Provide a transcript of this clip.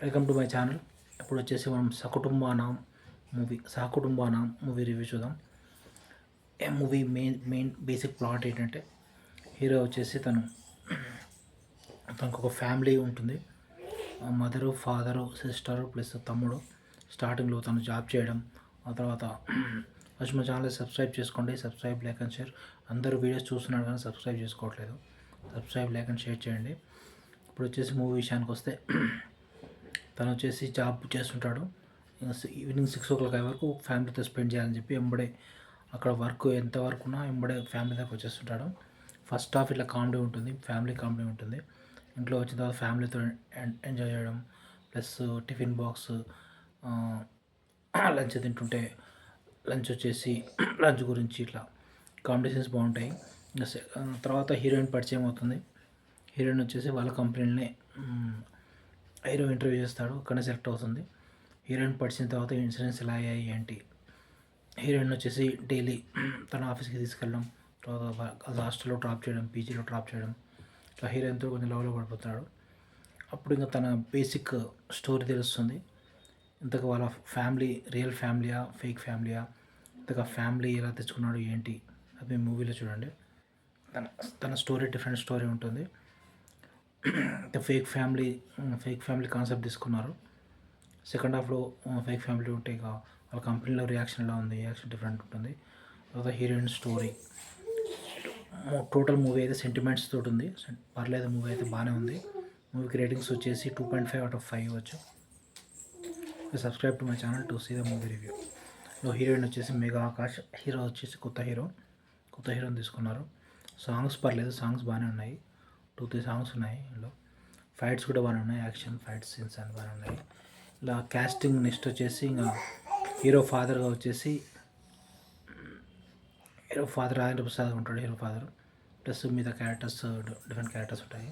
Welcome to my channel. ఇప్పుడు వచ్చేసి మనం సహకుటుంబానాం మూవీ రివ్యూ చూద్దాం. ఏ మూవీ మెయిన్ బేసిక్ ప్లాట్ ఏంటంటే, హీరో వచ్చేసి తనకు ఒక ఫ్యామిలీ ఉంటుంది. మదరు, ఫాదరు, సిస్టరు ప్లస్ తమ్ముడు. స్టార్టింగ్లో తను జాబ్ చేయడం, ఆ తర్వాత ఫస్ట్ మా ఛానల్ సబ్స్క్రైబ్ చేసుకోండి. Subscribe, like and share. అందరూ వీడియోస్ చూస్తున్నారు కానీ సబ్స్క్రైబ్ చేసుకోవట్లేదు. సబ్స్క్రైబ్, లైక్ అండ్ షేర్ చేయండి. ఇప్పుడు వచ్చేసి మూవీ విషయానికి వస్తే, తను వచ్చేసి జాబ్ చేస్తుంటాడు. ఈవినింగ్ 6 o'clock వరకు ఫ్యామిలీతో స్పెండ్ చేయాలని చెప్పి ఎంబడే అక్కడ వర్క్ ఎంత వరకు ఉన్నా ఎంబడే ఫ్యామిలీ దాకా వచ్చేస్తుంటాడు. ఫస్ట్ హాఫ్ ఇట్లా కామెడీ ఉంటుంది, ఫ్యామిలీ కామెడీ ఉంటుంది. ఇంట్లో వచ్చిన తర్వాత ఫ్యామిలీతో ఎంజాయ్ చేయడం, ప్లస్ టిఫిన్ బాక్స్, లంచ్ తింటుంటే లంచ్ వచ్చేసి లంచ్ గురించి ఇట్లా కాంబినేషన్స్ బాగుంటాయి. తర్వాత హీరోయిన్ పరిచయం అవుతుంది. హీరోయిన్ వచ్చేసి వాళ్ళ కంపెనీలోనే హీరో ఇంటర్వ్యూ చేస్తాడు, అక్కడనే సెలెక్ట్ అవుతుంది. హీరోయిన్ పడిచిన తర్వాత ఇన్సిడెంట్స్ ఎలా అయ్యాయి ఏంటి, హీరోయిన్ వచ్చేసి డైలీ తన ఆఫీస్కి తీసుకెళ్ళడం, తర్వాత హాస్టల్లో డ్రాప్ చేయడం, పీజీలో డ్రాప్ చేయడం, ఇట్లా హీరోయిన్తో కొంచెం లవ్లో పడిపోతాడు. అప్పుడు ఇంకా తన బేసిక్ స్టోరీ తెలుస్తుంది. ఇంతకు వాళ్ళ ఫ్యామిలీ రియల్ ఫ్యామిలీయా, ఫేక్ ఫ్యామిలీయా, ఇంతగా ఫ్యామిలీ ఎలా తెచ్చుకున్నాడు ఏంటి, అది మూవీలో చూడండి. తన స్టోరీ డిఫరెంట్ స్టోరీ ఉంటుంది. ఫేక్ ఫ్యామిలీ కాన్సెప్ట్ తీసుకున్నారు. సెకండ్ హాఫ్లో ఫేక్ ఫ్యామిలీ ఉంటే ఇక వాళ్ళ కంపెనీలో రియాక్షన్ ఎలా ఉంది, రియాక్షన్ డిఫరెంట్ ఉంటుంది. తర్వాత హీరోయిన్ స్టోరీ, టోటల్ మూవీ అయితే సెంటిమెంట్స్ తోటి ఉంది. పర్లేదు, మూవీ అయితే బాగానే ఉంది. మూవీకి రేటింగ్స్ వచ్చేసి 2.5/5 ఇవ్వచ్చు. Subscribe to my channel to see the movie review. Heroine వచ్చేసి మెగా ఆకాష్, హీరో వచ్చేసి కొత్త హీరోని తీసుకున్నారు. సాంగ్స్ పర్లేదు, సాంగ్స్ బాగానే ఉన్నాయి. 2-3 సాంగ్స్ ఉన్నాయి ఇందులో. ఫైట్స్ కూడా బాగానే ఉన్నాయి, యాక్షన్ ఫైట్స్ సీన్స్ అన్నీ బాగానే ఉన్నాయి. ఇలా క్యాస్టింగ్ నెక్స్ట్ వచ్చేసి ఇంకా హీరో ఫాదర్గా వచ్చేసి రాజేంద్ర ప్రసాద్ ఉంటాడు హీరో ఫాదర్. ప్లస్ మిగతా క్యారెక్టర్స్ డిఫరెంట్ క్యారెక్టర్స్ ఉంటాయి.